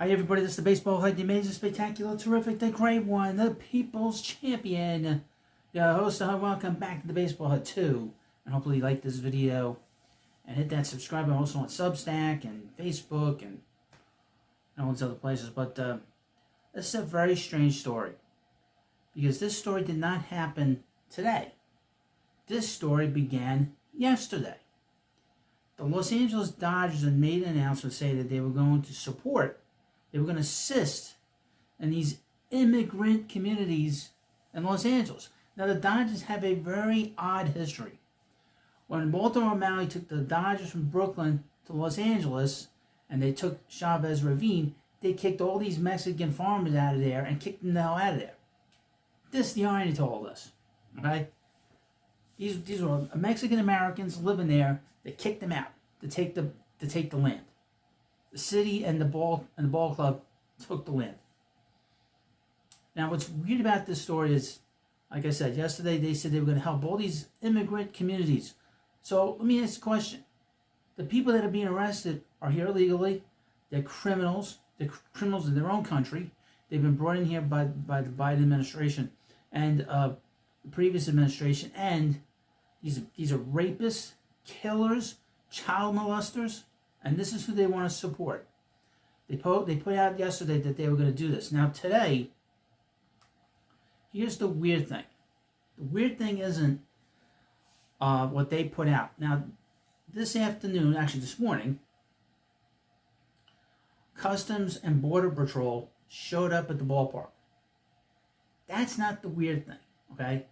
Hi everybody, this is the Baseball Head, the amazing, spectacular, terrific, the great one, the People's Champion. Your host, welcome back to the Baseball Head 2. And hopefully you like this video. And hit that subscribe button also on Substack and Facebook and all these other places. But this is a very strange story. Because this story did not happen today. This story began yesterday. The Los Angeles Dodgers had made an announcement saying that they were going to support, they were going to assist in these immigrant communities in Los Angeles. Now, the Dodgers have a very odd history. When Baltimore O'Malley took the Dodgers from Brooklyn to Los Angeles, and they took Chavez Ravine, they kicked all these Mexican farmers out of there and kicked them the hell out of there. This is the irony to all this, okay? These were Mexican Americans living there. They kicked them out to take the land. The city and the ball club took the land. Now, what's weird about this story is, like I said, yesterday they said they were going to help all these immigrant communities. So let me ask the question. The people that are being arrested are here illegally. They're criminals. They're criminals in their own country. They've been brought in here by the Biden administration and the previous administration. And these are rapists, killers, child molesters. And this is who they want to support. They put out yesterday that they were going to do this. Now today, here's the weird thing. The weird thing isn't what they put out. Now, this afternoon, actually this morning, Customs and Border Patrol showed up at the ballpark. That's not the weird thing, okay?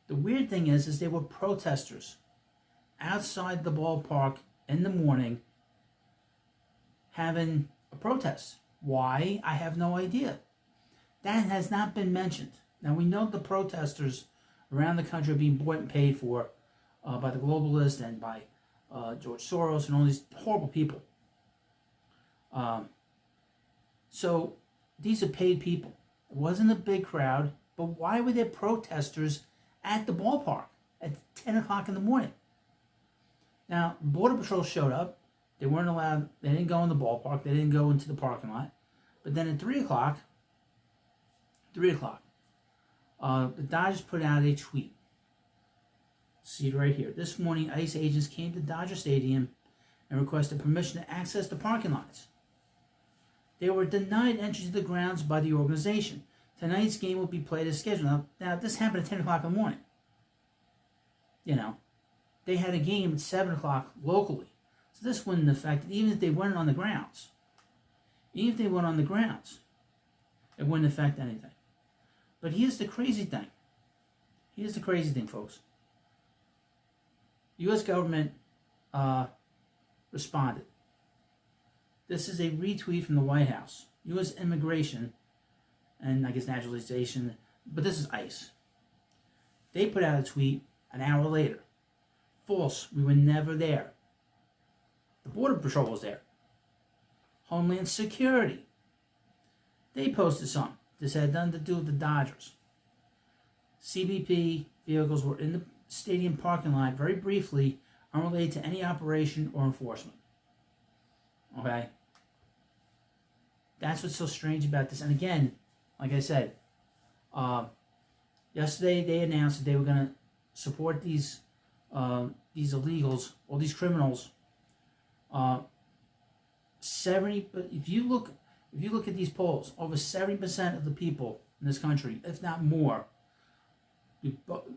The weird thing is they were protesters outside the ballpark in the morning having a protest. Why? I have no idea. That has not been mentioned. Now, we know the protesters around the country are being bought and paid for by the globalists and by George Soros and all these horrible people. So these are paid people. It wasn't a big crowd, but why were there protesters at the ballpark at 10 o'clock in the morning? Now, Border Patrol showed up. They weren't allowed, they didn't go in the ballpark, they didn't go into the parking lot. But then at 3 o'clock, the Dodgers put out a tweet. See it right here. This morning, ICE agents came to Dodger Stadium and requested permission to access the parking lots. They were denied entry to the grounds by the organization. Tonight's game will be played as scheduled. Now this happened at 10 o'clock in the morning. You know, they had a game at 7 o'clock locally. So this wouldn't affect it, even if they weren't on the grounds. Even if they weren't on the grounds, it wouldn't affect anything. But here's the crazy thing. Here's the crazy thing, folks. U.S. government responded. This is a retweet from the White House. U.S. immigration and, I guess, naturalization, but this is ICE. They put out a tweet an hour later. False. We were never there. The Border Patrol was there. Homeland Security. They posted something. This had nothing to do with the Dodgers. CBP vehicles were in the stadium parking lot very briefly, unrelated to any operation or enforcement. Okay? That's what's so strange about this. And again, like I said, yesterday they announced that they were going to support these illegals, or these criminals. 70, but if you look at these polls, over 70% of the people in this country, if not more,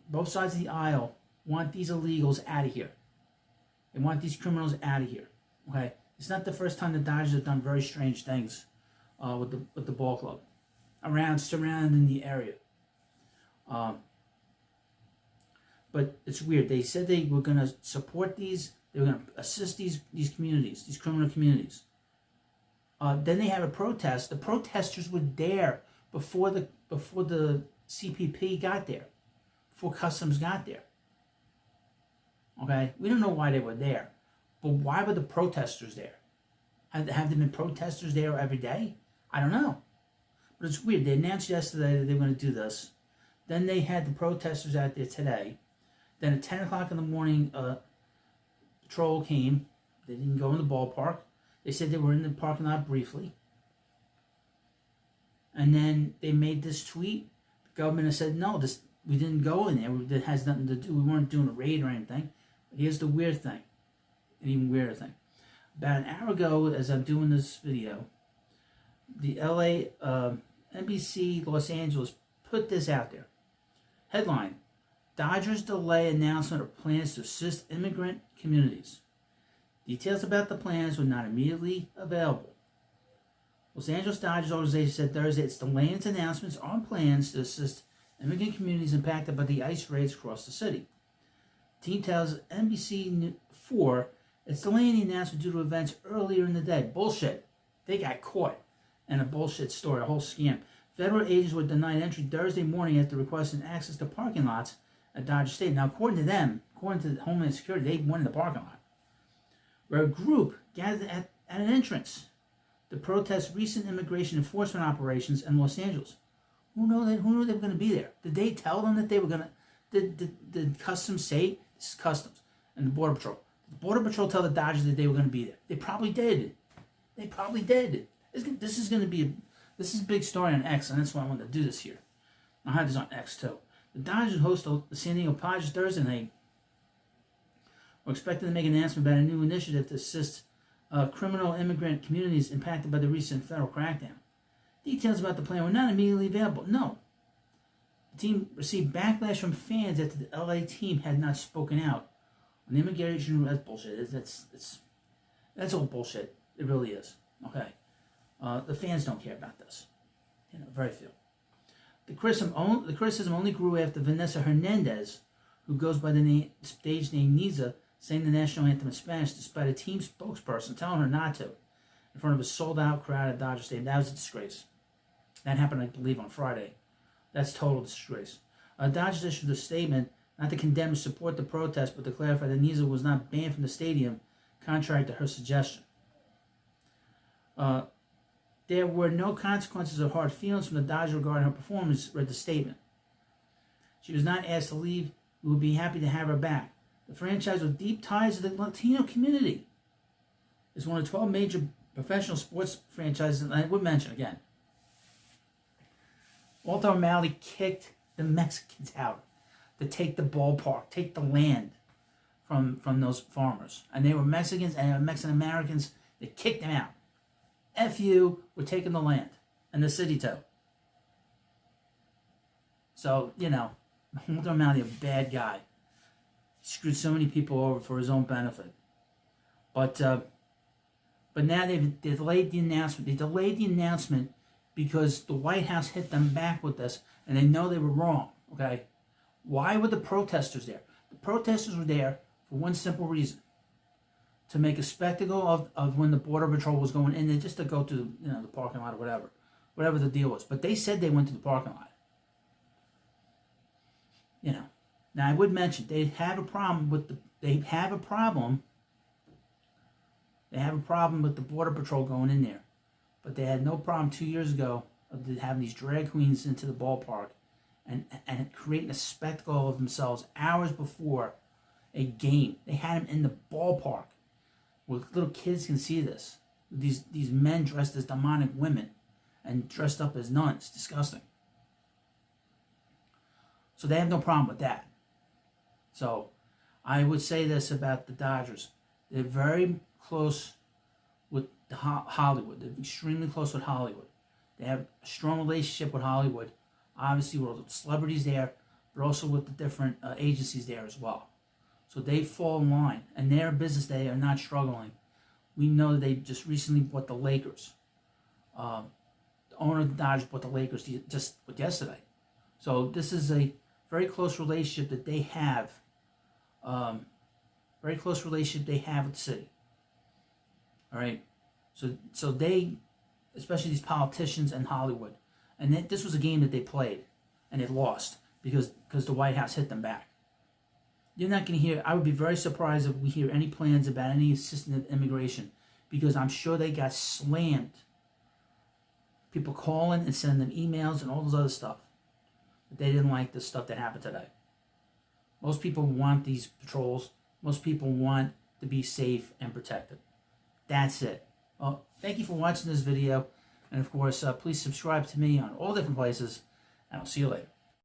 both sides of the aisle want these illegals out of here. They want these criminals out of here. Okay, it's not the first time the Dodgers have done very strange things with the ball club surrounding the area. But it's weird. They said they were going to support these. They were going to assist these communities, these criminal communities. Then they have a protest. The protesters were there before the CPP got there, before Customs got there. Okay, we don't know why they were there, but why were the protesters there? Have there been protesters there every day? I don't know, but it's weird. They announced yesterday that they were going to do this. Then they had the protesters out there today. Then at 10 o'clock in the morning, patrol came. They didn't go in the ballpark. They said they were in the parking lot briefly. And then they made this tweet. The government has said, no, we didn't go in there. It has nothing to do. We weren't doing a raid or anything. But here's the weird thing. An even weirder thing. About an hour ago, as I'm doing this video, the LA, NBC Los Angeles put this out there. Headline: Dodgers delay announcement of plans to assist immigrant communities. Details about the plans were not immediately available. Los Angeles Dodgers organization said Thursday it's delaying its announcements on plans to assist immigrant communities impacted by the ICE raids across the city. The team tells NBC4 it's delaying the announcement due to events earlier in the day. Bullshit. They got caught in a bullshit story, a whole scam. Federal agents were denied entry Thursday morning after requesting access to parking lots at Dodger Stadium. Now, according to them, according to Homeland Security, they went in the parking lot, where a group gathered at an entrance to protest recent immigration enforcement operations in Los Angeles. Who knew they were going to be there? Did they tell them that they were going to? Did Customs say this is Customs and the Border Patrol? Did the Border Patrol tell the Dodgers that they were going to be there? They probably did. They probably did. This is going to be this is a big story on X, and that's why I wanted to do this here. I had this on X too. The Dodgers host the San Diego Padres Thursday night. We're expecting to make an announcement about a new initiative to assist criminal immigrant communities impacted by the recent federal crackdown. Details about the plan were not immediately available. No. The team received backlash from fans after the LA team had not spoken out on immigration. That's bullshit. That's all bullshit. It really is. Okay. The fans don't care about this. Very few. The criticism only grew after Vanessa Hernandez, who goes by the stage name Niza, sang the national anthem in Spanish despite a team spokesperson telling her not to in front of a sold-out crowd at Dodger Stadium. That was a disgrace. That happened, I believe, on Friday. That's total disgrace. Dodgers issued a statement not to condemn or support the protest, but to clarify that Niza was not banned from the stadium, contrary to her suggestion. There were no consequences or hard feelings from the Dodgers regarding her performance, read the statement. She was not asked to leave. We would be happy to have her back. The franchise with deep ties to the Latino community is one of 12 major professional sports franchises, and I would mention again, Walter O'Malley kicked the Mexicans out to take the ballpark, take the land from those farmers. And they were Mexicans and they were Mexican Americans. They kicked them out. F you, we're taking the land and the city too. So, Walter O'Malley, a bad guy. He screwed so many people over for his own benefit. But now they've delayed the announcement. They delayed the announcement because the White House hit them back with this, and they know they were wrong, okay? Why were the protesters there? The protesters were there for one simple reason. To make a spectacle of when the Border Patrol was going in there, just to go to the parking lot or whatever the deal was. But they said they went to the parking lot. Now I would mention they have a problem with the Border Patrol going in there, but they had no problem 2 years ago of having these drag queens into the ballpark and creating a spectacle of themselves hours before a game. They had them in the ballpark. Where little kids can see this. These men dressed as demonic women and dressed up as nuns. Disgusting. So they have no problem with that. So I would say this about the Dodgers. They're very close with Hollywood. They're extremely close with Hollywood. They have a strong relationship with Hollywood. Obviously with the celebrities there, but also with the different agencies there as well. So they fall in line, and their business, they are not struggling. We know that they just recently bought the Lakers. The owner of the Dodgers bought the Lakers just yesterday. So this is a very close relationship that they have. Very close relationship they have with the city. All right. So they, especially these politicians and Hollywood, and this was a game that they played, and they lost because the White House hit them back. You're not going to hear, I would be very surprised if we hear any plans about any assisted immigration, because I'm sure they got slammed. People calling and sending them emails and all this other stuff. But they didn't like the stuff that happened today. Most people want these patrols. Most people want to be safe and protected. That's it. Well, thank you for watching this video. And of course, please subscribe to me on all different places, and I'll see you later.